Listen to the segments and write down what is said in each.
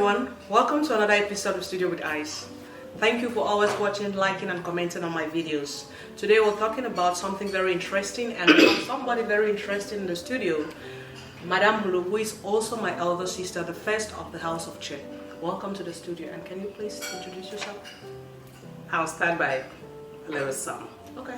Everyone, welcome to another episode of Studio with Ice. Thank you for always watching, liking and commenting on my videos. Today we're talking about something very interesting, and we have somebody very interesting in the studio, Madame Hulu, who is also my elder sister, the first of the House of Che. Welcome to the studio, and can you please introduce yourself? I'll start by a little song. Okay.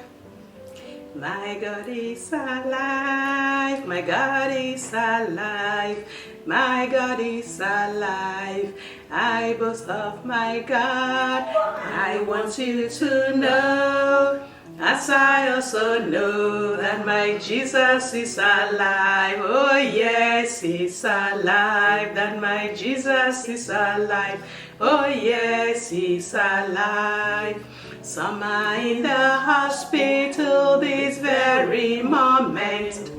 My God is alive, my God is alive, my God is alive. I boast of my God. I want you to know, as I also know, that my Jesus is alive. Oh yes, he's alive, that my Jesus is alive. Oh yes, he's alive. Some are in the hospital this very moment,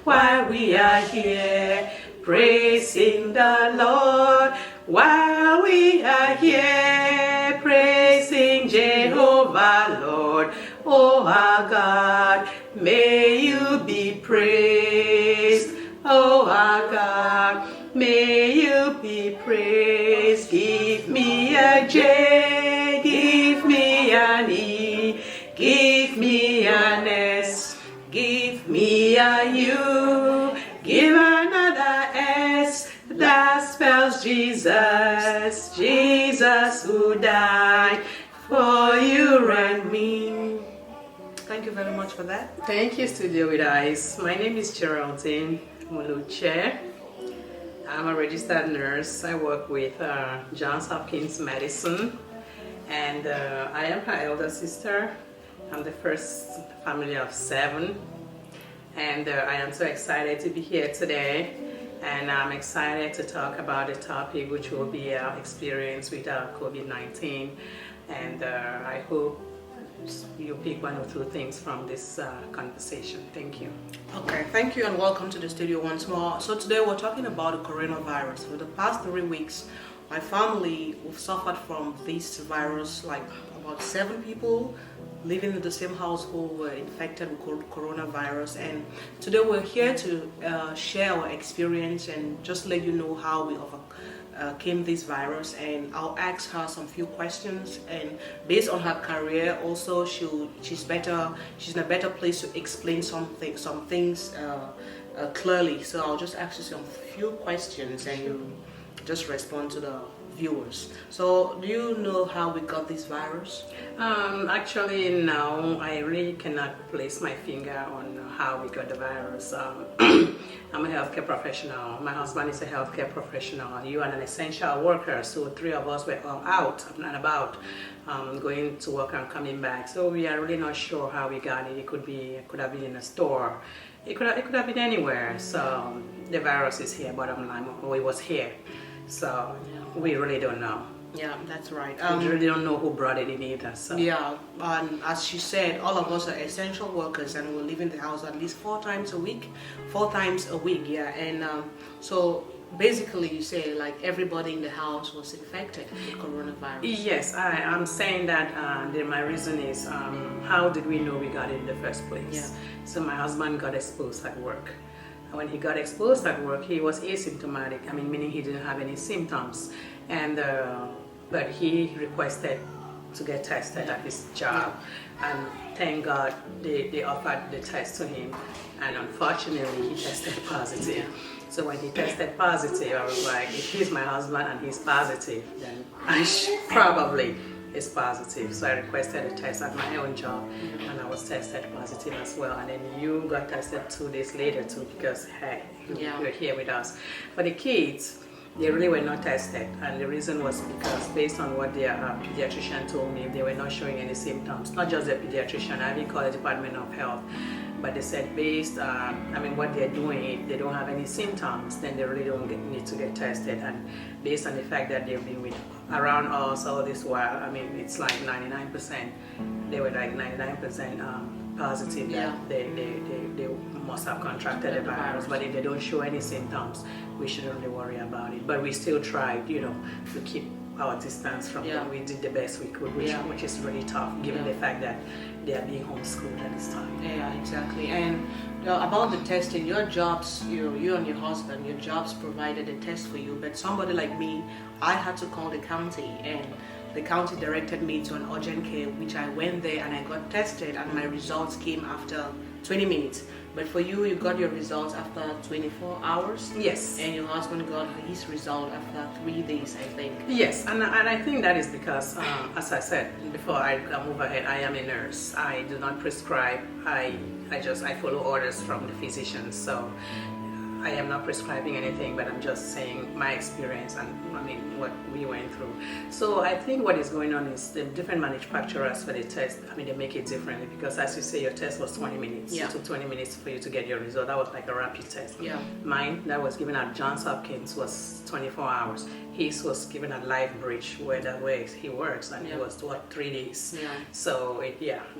while we are here praising the Lord. While we are here praising Jehovah, Lord. Oh our God, may you be praised. Oh our God, may you be praised. Give me a J, give me an E, give me an S, give me a U, give another S. That spells Jesus, Jesus who died for you and me. Thank you very much for that. Thank you, Studio with Ice. My name is Geraldine Muluche. I'm a registered nurse. I work with Johns Hopkins Medicine, and I am her elder sister. I'm the first family of 7, and I am so excited to be here today. And I'm excited to talk about the topic, which will be our experience with COVID-19. And I hope you pick 1 or 2 things from this conversation. Thank you. Okay, thank you and welcome to the studio once more. So today we're talking about the coronavirus. For the past 3 weeks, my family, we've suffered from this virus, like about 7 people living in the same household were infected with coronavirus, and today we're here to share our experience and just let you know how we overcame this virus. And I'll ask her some few questions, and based on her career also she's in a better place to explain some things clearly. So I'll just ask you some few questions and you just respond to the viewers. So do you know how we got this virus? Actually, no, I really cannot place my finger on how we got the virus. I'm a healthcare professional. My husband is a healthcare professional. You are an essential worker, so 3 of us were all out and about, going to work and coming back. So we are really not sure how we got it. It could have been in a store. It could have been anywhere. So the virus is here, bottom line. Oh, it was here. So we really don't know. Yeah, that's right. We really don't know who brought it in either. So. Yeah, and as she said, all of us are essential workers and we're leaving the house at least 4 times a week. 4 times a week, yeah. And so basically you say like everybody in the house was infected with coronavirus. Yes, I'm saying that my reason is how did we know we got it in the first place? Yeah. So my husband got exposed at work. When he got exposed at work, he was asymptomatic. I mean, meaning he didn't have any symptoms. And but he requested to get tested at his job. And thank God they offered the test to him. And unfortunately, he tested positive. So when he tested positive, I was like, if he's my husband and he's positive, then I probably is positive. So I requested a test at my own job, and I was tested positive as well. And then you got tested 2 days later too, because hey, you're here with us. For the kids, they really were not tested, and the reason was because based on what their pediatrician told me, they were not showing any symptoms. Not just the pediatrician, I didn't call the Department of Health, but they said based what they're doing, if they don't have any symptoms, then they really don't need to get tested. And based on the fact that they've been around us all this while, I mean, it's like 99%. They were like 99% positive Yeah. that they must have contracted the virus. But if they don't show any symptoms, we shouldn't really worry about it. But we still tried, to keep our distance from them. We did the best we could, which is really tough given the fact that they are being homeschooled at this time. Yeah, exactly. And about the testing, your jobs, you and your husband, your jobs provided a test for you. But somebody like me, I had to call the county, and the county directed me to an urgent care, which I went there and I got tested, and my results came after 20 minutes. But for you, you got your results after 24 hours? Yes. And your husband got his result after 3 days, I think. Yes, and I think that is because, as I said before I move ahead, I am a nurse. I do not prescribe. I follow orders from the physicians. So I am not prescribing anything, but I'm just saying my experience and what we went through. So I think what is going on is the different manufacturers for the test, they make it differently because, as you say, your test was 20 minutes. Yeah. It took 20 minutes for you to get your result. That was like a rapid test. Yeah. Mine, that was given at Johns Hopkins, was 24 hours. His was given at Lifebridge, where he works, and it was 3 days. Yeah. So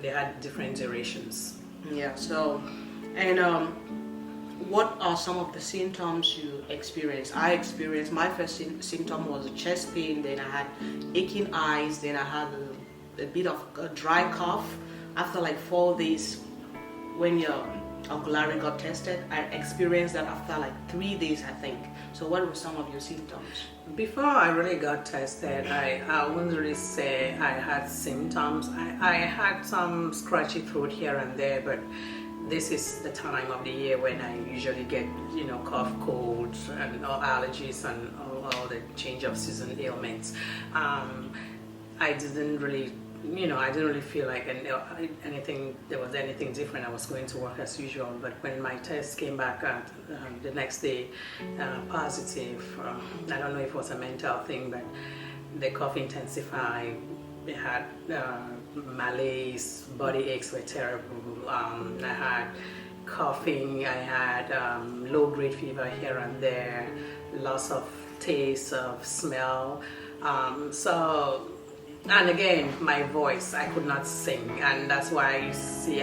they had different durations. Yeah. So, and what are some of the symptoms you experienced? I experienced, my first symptom was a chest pain, then I had aching eyes, then I had a bit of a dry cough. After like 4 days, when your Uncle got tested, I experienced that after like 3 days, I think. So what were some of your symptoms? Before I really got tested, I wouldn't really say I had symptoms. I had some scratchy throat here and there, but this is the time of the year when I usually get, cough, colds, and all allergies and all the change of season ailments. I didn't really feel like there was anything different. I was going to work as usual. But when my test came back the next day positive, I don't know if it was a mental thing, but the cough intensified. I had malaise, body aches were terrible. I had coughing, I had low-grade fever here and there, loss of taste, of smell. And again, my voice, I could not sing, and that's why you see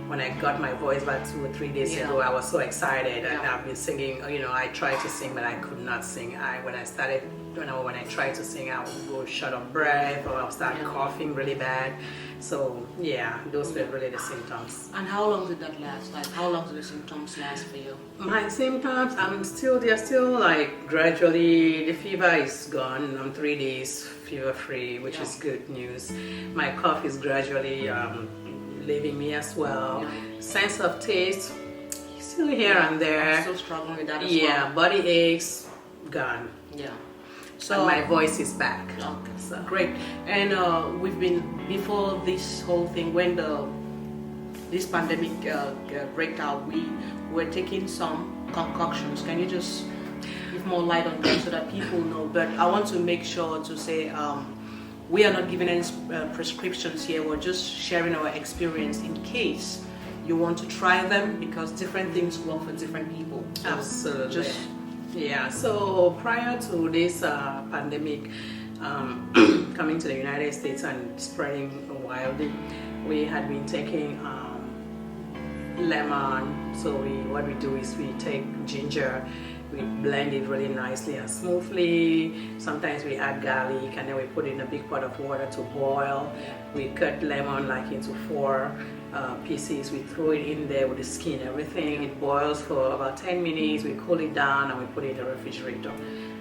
when I got my voice back 2 or 3 days ago, I was so excited, and I've been singing. I tried to sing, but I could not sing. When I tried to sing, I would go short of breath, or I would start coughing really bad. So those were really the symptoms. And how long did that last? Like, how long did the symptoms last for you? My symptoms, they're still like gradually, the fever is gone. I'm 3 days fever-free, which is good news. My cough is gradually leaving me as well. Sense of taste, still here and there. I'm still struggling with that as well. Body aches, gone. Yeah. So my voice is back. Okay. So. Great. And we've been, before this whole thing, when this pandemic break out, we were taking some concoctions. Can you just give more light on that so that people know? But I want to make sure to say we are not giving any prescriptions here. We're just sharing our experience in case you want to try them, because different things work for different people. So absolutely. So prior to this pandemic coming to the United States and spreading wildly, we had been taking lemon. So what we do is we take ginger, we blend it really nicely and smoothly. Sometimes we add garlic, and then we put it in a big pot of water to boil. We cut lemon like into 4 pieces. We throw it in there with the skin, everything. It boils for about 10 minutes. We cool it down and we put it in the refrigerator.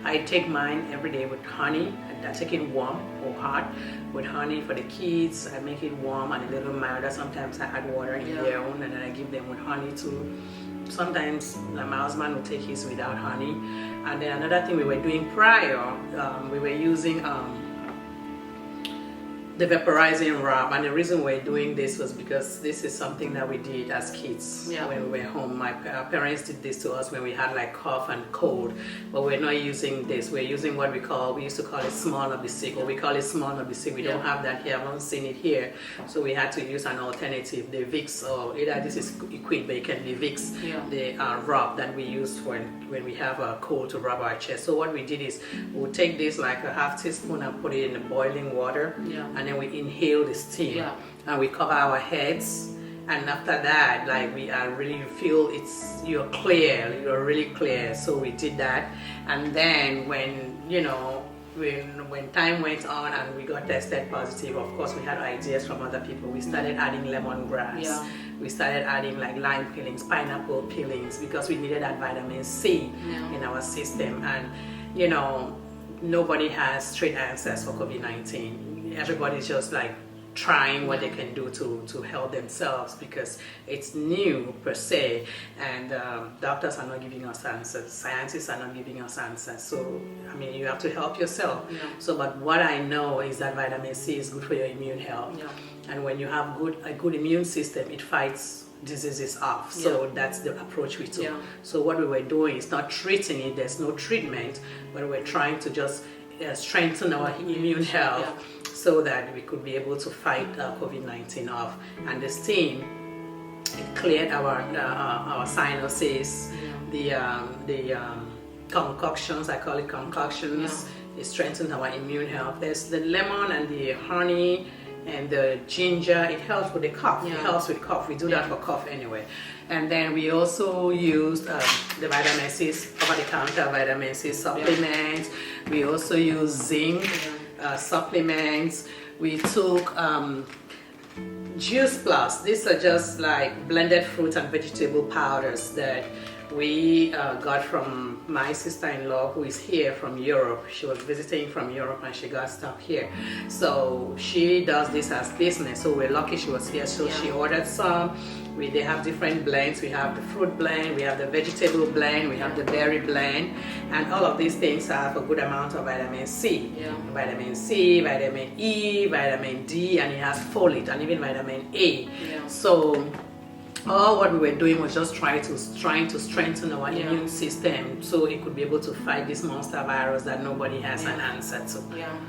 I take mine every day with honey. I take it warm or hot with honey for the kids. I make it warm and a little milder. Sometimes I add water in their own, and then I give them with honey too. Sometimes my husband will take his without honey. And then another thing we were doing prior, we were using the vaporizing wrap, and the reason we're doing this was because this is something that we did as kids when we were home. Our parents did this to us when we had like cough and cold, but we're not using this. We're using what we used to call it small of the sick, or we call it small of the sick. We don't have that here. I've not seen it here, so we had to use an alternative, the Vicks, or either this is Equid, but it can be Vicks, the wrap that we use when we have a cold to rub our chest. So what we did is we'll take this like a half teaspoon and put it in the boiling water, and then we inhale the steam, and we cover our heads, And after that, like we are really feel you're clear, you're really clear. So we did that, and then when when time went on and we got tested positive, of course we had ideas from other people. We started adding lemongrass. Yeah. We started adding like lime peelings, pineapple peelings, because we needed that vitamin C in our system. And nobody has straight answers for COVID-19. Everybody's just like trying what they can do to help themselves, because it's new per se, and doctors are not giving us answers, scientists are not giving us answers. So I mean, you have to help yourself. So but what I know is that vitamin C is good for your immune health, and when you have a good immune system, it fights diseases off. So that's the approach we took. So what we were doing is not treating it, there's no treatment, but we're trying to just strengthen our immune health, so that we could be able to fight COVID-19 off. And the steam, it cleared our sinuses, the concoctions, I call it concoctions, it strengthened our immune health. There's the lemon and the honey and the ginger, it helps with the cough. It helps with cough. We do that for cough anyway. And then we also used the vitamin C, over-the-counter vitamin C supplements. We also use zinc supplements. We took Juice Plus. These are just like blended fruit and vegetable powders that we got from my sister-in-law, who is here from Europe. She was visiting from Europe and she got stuck here. So she does this as business. So we're lucky she was here. So she ordered some. They have different blends. We have the fruit blend, we have the vegetable blend, we have the berry blend, and all of these things have a good amount of vitamin C. Vitamin C, vitamin E, vitamin D, and it has folate and even vitamin A. So all what we were doing was just trying to strengthen our immune system, so it could be able to fight this monster virus that nobody has an answer to.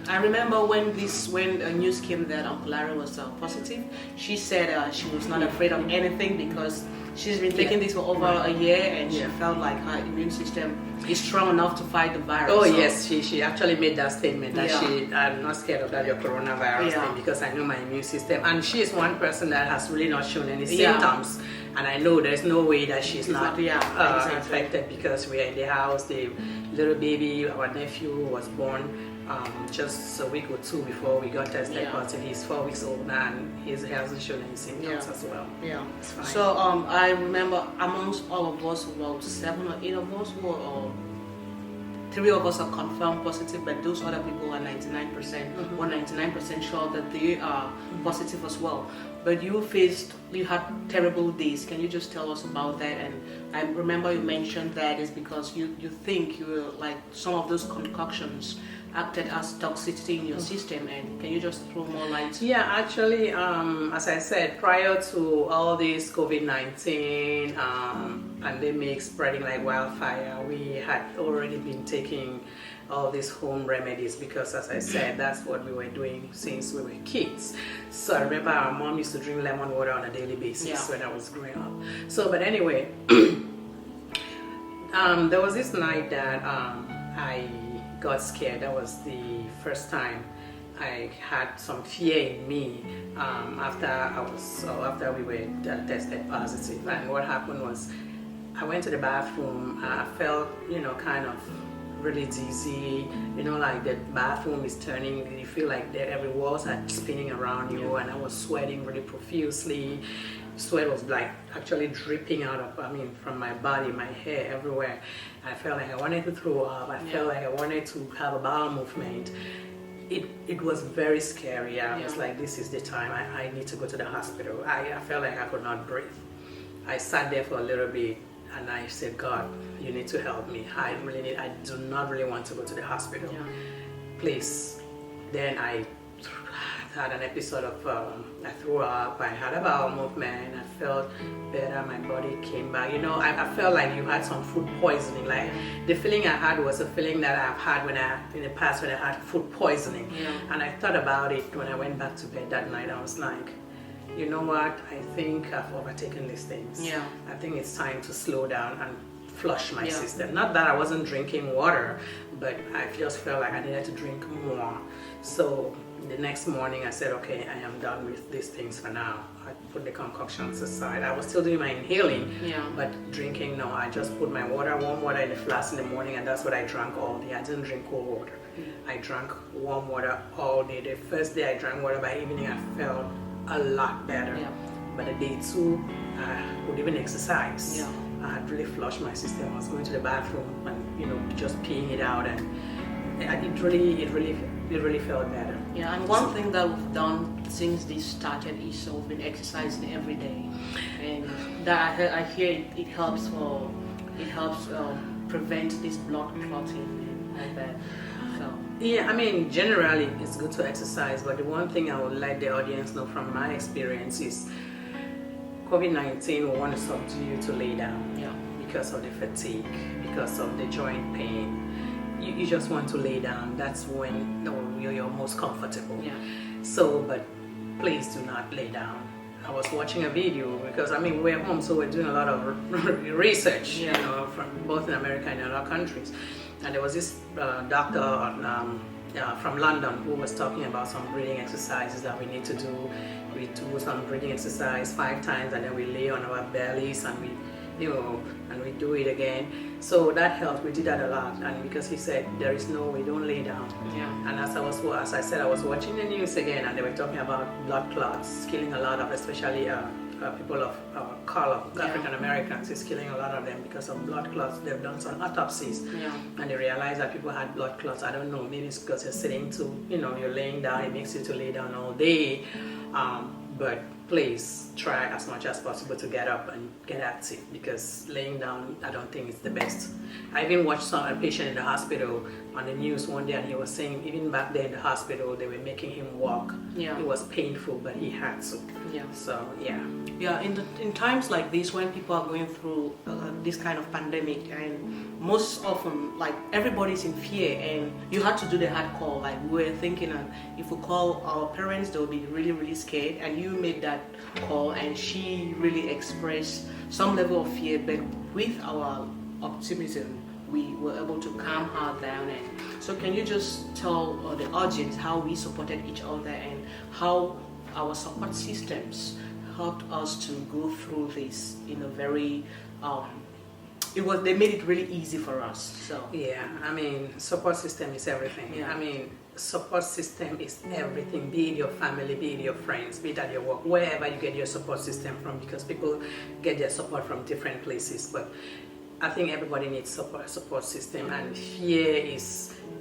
I remember when the news came that Uncle Larry was positive, she said she was not afraid of anything because she's been taking this for over a year, and she felt like her immune system is strong enough to fight the virus. Oh yes, she actually made that statement that I'm not scared of your coronavirus thing, because I know my immune system. And she is one person that has really not shown any symptoms, and I know there's no way that she's not infected, because we are in the house. The little baby, our nephew, was born just a week or two before we got tested positive. He's 4 weeks old now, and he hasn't shown any symptoms as well. It's fine. So I remember amongst all of us, about 7 or 8 of us, 3 of us are confirmed positive, but those other people are 99%, 199% sure that they are positive as well. But you had terrible days. Can you just tell us about that? And I remember you mentioned that is because you think you were like some of those concoctions acted as toxicity in your system, and can you just throw more light? Actually, as I said, prior to all this COVID-19 pandemic spreading like wildfire, we had already been taking all these home remedies, because as I said, that's what we were doing since we were kids. So I remember our mom used to drink lemon water on a daily basis when I was growing up. So but anyway, there was this night that I got scared. That was the first time I had some fear in me after we were tested positive. And what happened was, I went to the bathroom. I felt kind of really dizzy, like the bathroom is turning, you feel like every walls are spinning around you, and I was sweating really profusely. Sweat was like actually dripping from my body, my hair, everywhere. I felt like I wanted to throw up. I felt like I wanted to have a bowel movement. It was very scary. I was like, this is the time, I need to go to the hospital. I felt like I could not breathe. I sat there for a little bit, and I said, God, you need to help me. I do not really want to go to the hospital. Please. Then I had an episode of, I threw up, I had a bowel movement, I felt better, my body came back. I felt like you had some food poisoning. Like the feeling I had was a feeling that I've had in the past when I had food poisoning. And I thought about it when I went back to bed that night. I was like, you know what, I think I've overtaken these things. I think it's time to slow down and flush my Yeah. system. Not that I wasn't drinking water, but I just felt like I needed to drink more. So the next morning I said, okay, I am done with these things for now. I put the concoctions aside. I was still doing my inhaling, Yeah. but drinking, no. I just put my water, warm water in the flask in the morning, and that's what I drank all day. I didn't drink cold water. I drank warm water all day. The first day I drank water, by evening I felt a lot better. Yeah. But the day two, I would even exercise. Yeah. I had really flushed my system. I was going to the bathroom and just peeing it out, and it really felt better. Yeah, and one thing that we've done since this started is we've been exercising every day, and that I hear it helps prevent this blood clotting and all that. So Yeah, I mean, generally it's good to exercise, but the one thing I would let the audience know from my experience is COVID-19 will want to subdue you to lay down. yeah, Because of the fatigue, because of the joint pain. You just want to lay down. That's when you're most comfortable. yeah, So, but please do not lay down. I was watching a video because we're home, so we're doing a lot of research, Yeah. From both in America and in other countries. And there was this doctor from London who was talking about some breathing exercises that we need to do. We do some breathing exercise 5 times, and then we lay on our bellies and we do it again. So that helped. We did that a lot, and because he said we don't lay down. yeah, And as I said, I was watching the news again, and they were talking about blood clots killing a lot of, especially people of color, African Americans. It's killing a lot of them because of blood clots. They've done some autopsies, yeah. and they realized that people had blood clots. I don't know, maybe it's because you're sitting you're laying down. It makes you to lay down all day. But please try as much as possible to get up and get active, because laying down, I don't think it's the best. I even watched a patient in the hospital on the news one day, and he was saying even back there in the hospital they were making him walk. Yeah. It was painful, but he had to. Yeah. So yeah. Yeah, in times like this, when people are going through this kind of pandemic, and most often, like, everybody's in fear, and you had to do the hard call. Like, we were thinking, if we call our parents, they'll be really, really scared, and you made that call, and she really expressed some level of fear, but with our optimism, we were able to calm her down. And so, can you just tell the audience how we supported each other and how our support systems helped us to go through this in a very they made it really easy for us. So Yeah, support system is everything. Yeah. Support system is everything. Be it your family, be it your friends, be it at your work, wherever you get your support system from, because people get their support from different places. But I think everybody needs support system, and fear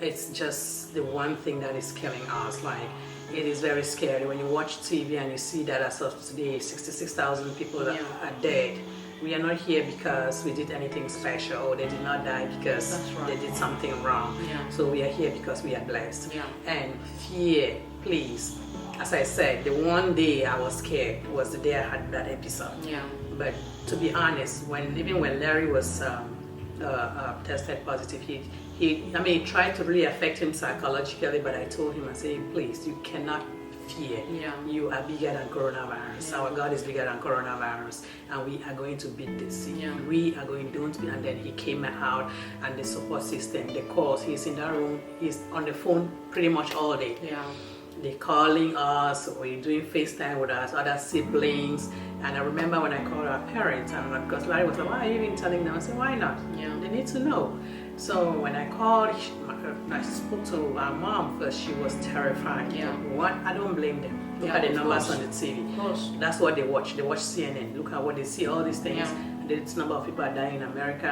it's just the one thing that is killing us. Like, it is very scary when you watch TV and you see that as of today 66,000 people Yeah. are dead. We are not here because we did anything special, or they did not die because That's right. they did something wrong. Yeah. So we are here because we are blessed. Yeah. And fear, please. As I said, the one day I was scared was the day I had that episode. yeah, But to be honest, even when Larry was tested positive, he tried to really affect him psychologically, but I told him, I said, please, you cannot fear. Yeah. You are bigger than coronavirus. Yeah. Our God is bigger than coronavirus, and we are going to beat this. Yeah. We are going to beat. And then he came out, and the support system, the calls, he's in that room, he's on the phone pretty much all day. yeah, They're calling us, we're doing FaceTime with us, other siblings. And I remember when I called our parents, and because Larry was like, why are you even telling them? I said, why not? Yeah. They need to know. So when I called, I spoke to our mom first. She was terrified. Yeah. What? I don't blame them. Look Yeah, at the of numbers course. on the TV. Of course. That's what they watch. They watch CNN. Look at what they see, all these things. Yeah. And this number of people are dying in America,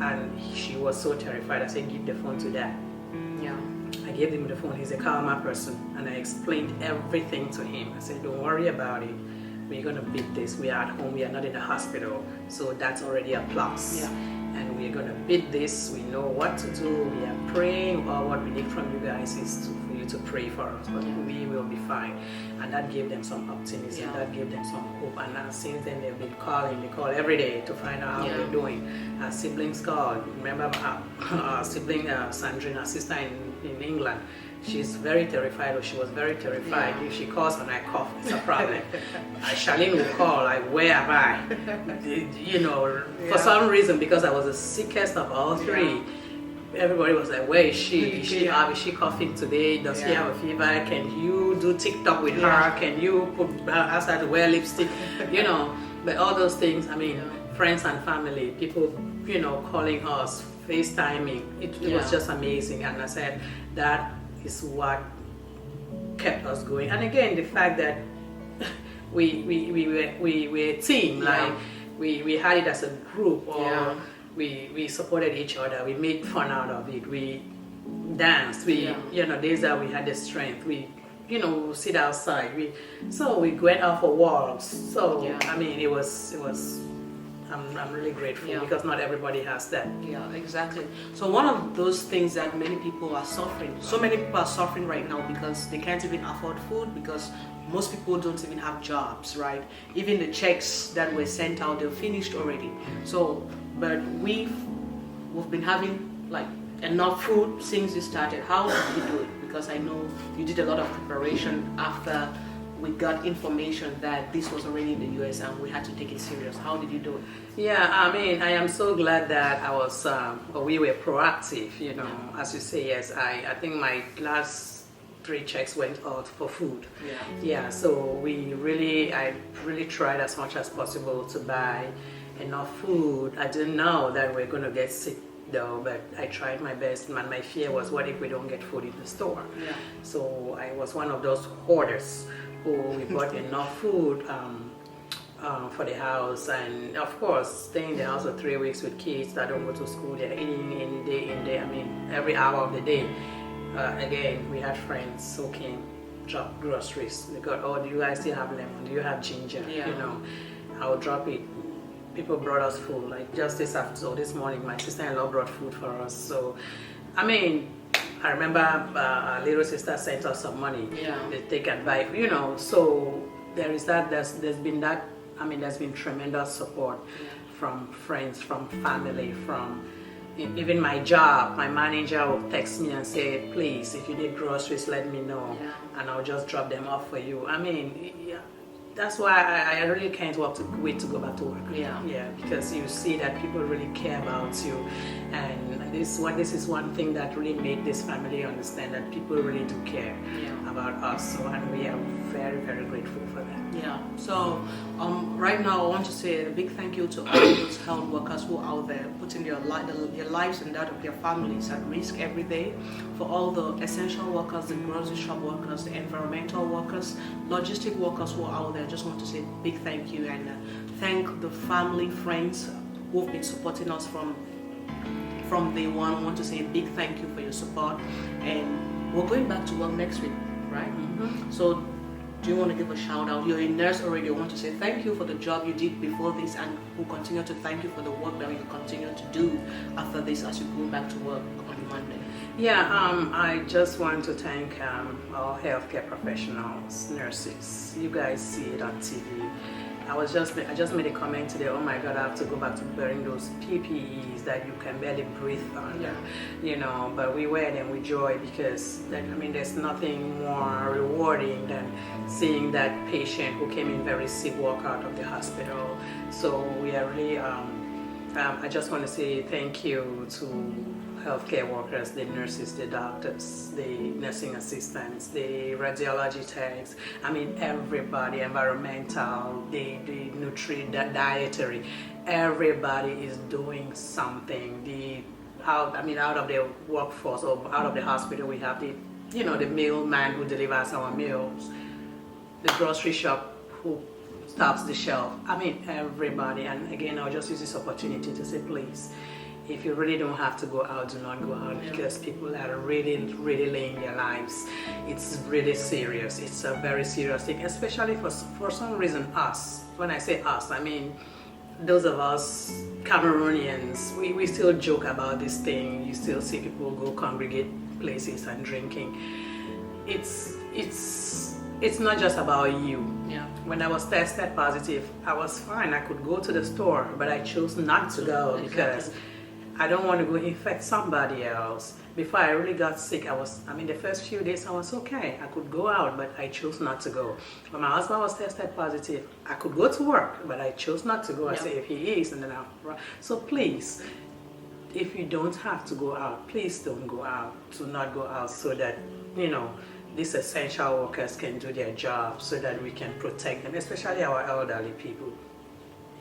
and she was so terrified. I said, give the phone to Dad. yeah, I gave him the phone. He's a calmer person, and I explained everything to him. I said, don't worry about it. We're gonna beat this. We are at home. We are not in the hospital, so that's already a plus. Yeah. And we're gonna beat this. We know what to do. We are praying. All what we need from you guys is for you to pray for us, but we will be fine. And that gave them some optimism. Yeah. That gave them some hope. And now since then they've been calling. They call every day to find out how we're doing. Our siblings call. Remember our sibling Sandrine, our sister in in England. She's very terrified, or she was very terrified. If she calls and I cough, it's a problem. Charlene will call, like, where am I? You know, for some reason, because I was the sickest of all three, everybody was like, where is she? Is she coughing today? Does she have a fever? Can you do TikTok with her? Can you ask her to wear lipstick? You know, but all those things, I mean, friends and family, people, you know, calling us, FaceTiming, it was just amazing. And I said, that is what kept us going. And again, the fact that we were a team, like we had it as a group, or we supported each other, we made fun out of it, we danced, you know, days that we had the strength, we, you know, sit outside, so we went out for walks. So I mean, it was I'm really grateful because not everybody has that. Yeah, exactly. So one of those things that many people are suffering, so many people are suffering right now because they can't even afford food, because most people don't even have jobs, right? Even the checks that were sent out, they're finished already. So, but we've been having like enough food since it started. How did you do it? Because I know you did a lot of preparation after we got information that this was already in the US and we had to take it serious. How did you do it? Yeah, I mean, I am so glad that I was, we were proactive, you know, as you say. Yes, I think my last 3 checks went out for food. Yeah, so I really tried as much as possible to buy enough food. I didn't know that we're going to get sick though, but I tried my best, and my fear was, what if we don't get food in the store? So I was one of those hoarders who we bought enough food for the house, and of course staying in the house for 3 weeks with kids that don't go to school. They're eating in day, I mean every hour of the day. Again, we had friends who came, drop groceries. They got, oh, do you guys still have lemon? Do you have ginger? You know, I'll drop it. People brought us food, like just this morning my sister-in-law brought food for us. So I mean, I remember our little sister sent us some money. They take advice, you know. So there is that. There's been that. I mean, there's been tremendous support from friends, from family, from even my job. My manager will text me and say, please, if you need groceries, let me know, and I'll just drop them off for you. I mean, that's why I really can't wait to go back to work. Because you see that people really care about you, and this is one thing that really made this family understand that people really do care about us. So, and we are very, very grateful for that. So right now I want to say a big thank you to all those health workers who are out there putting your lives and that of their families at risk every day. For all the essential workers, the grocery shop workers, the environmental workers, logistic workers who are out there, I just want to say a big thank you, and thank the family, friends who have been supporting us from day one. I want to say a big thank you for your support, and we're going back to work next week, right? So do you want to give a shout out? You're a nurse already. I want to say thank you for the job you did before this, and we'll continue to thank you for the work that you continue to do after this as you go back to work on Monday. I just want to thank our healthcare professionals, nurses. You guys see it on TV. I just made a comment today, oh my God, I have to go back to wearing those PPEs that you can barely breathe under, you know, but we wear them with joy, because there's nothing more rewarding than seeing that patient who came in very sick walk out of the hospital. So we are really, I just want to say thank you to healthcare workers, the nurses, the doctors, the nursing assistants, the radiology techs, everybody, environmental, the the dietary, everybody is doing something. Out of the workforce or out of the hospital, we have the mailman who delivers our meals, the grocery shop who stocks the shelf. Everybody. And again, I'll just use this opportunity to say, please, if you really don't have to go out, do not go out, because people are really, really laying their lives. It's really serious. It's a very serious thing, especially for some reason us. When I say us, those of us Cameroonians, we still joke about this thing. You still see people go congregate places and drinking. It's not just about you. When I was tested positive, I was fine. I could go to the store, but I chose not to go because I don't want to go infect somebody else. Before I really got sick, the first few days I was okay. I could go out, but I chose not to go. When my husband was tested positive, I could go to work, but I chose not to go. I said, if he is, and then so please, if you don't have to go out, please don't go out. Do not go out so that, these essential workers can do their job, so that we can protect them, especially our elderly people.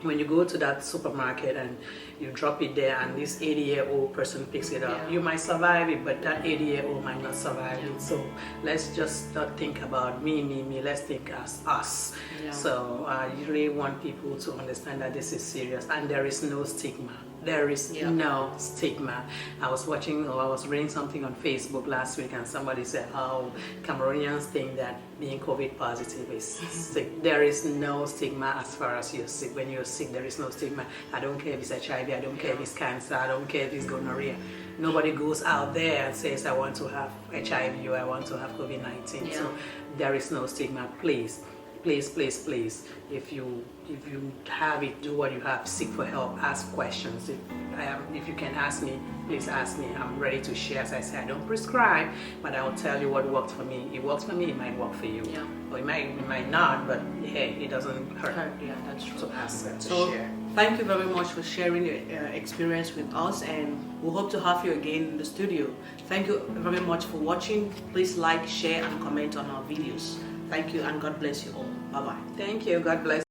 When you go to that supermarket and you drop it there and this 80-year-old person picks it up, you might survive it, but that 80-year-old might not survive it. So let's just not think about me, let's think as us. So I really want people to understand that this is serious and there is no stigma. There is no stigma. I was reading something on Facebook last week and somebody said, oh, Cameroonians think that being COVID positive is sick. There is no stigma as far as you're sick. When you're sick, there is no stigma. I don't care if it's HIV, I don't care if it's cancer, I don't care if it's gonorrhea. Nobody goes out there and says, I want to have HIV or I want to have COVID-19. So there is no stigma. Please, if you have it, do what you have, seek for help, ask questions. If you can ask me, please ask me. I'm ready to share. As I say, I don't prescribe, but I'll tell you what worked for me. It works for me, it might work for you. Or it might not, but hey, it doesn't hurt. Yeah, that's true. To ask and to share. Thank you very much for sharing your experience with us, and we hope to have you again in the studio. Thank you very much for watching. Please like, share, and comment on our videos. Thank you, and God bless you all. Bye-bye. Thank you. God bless.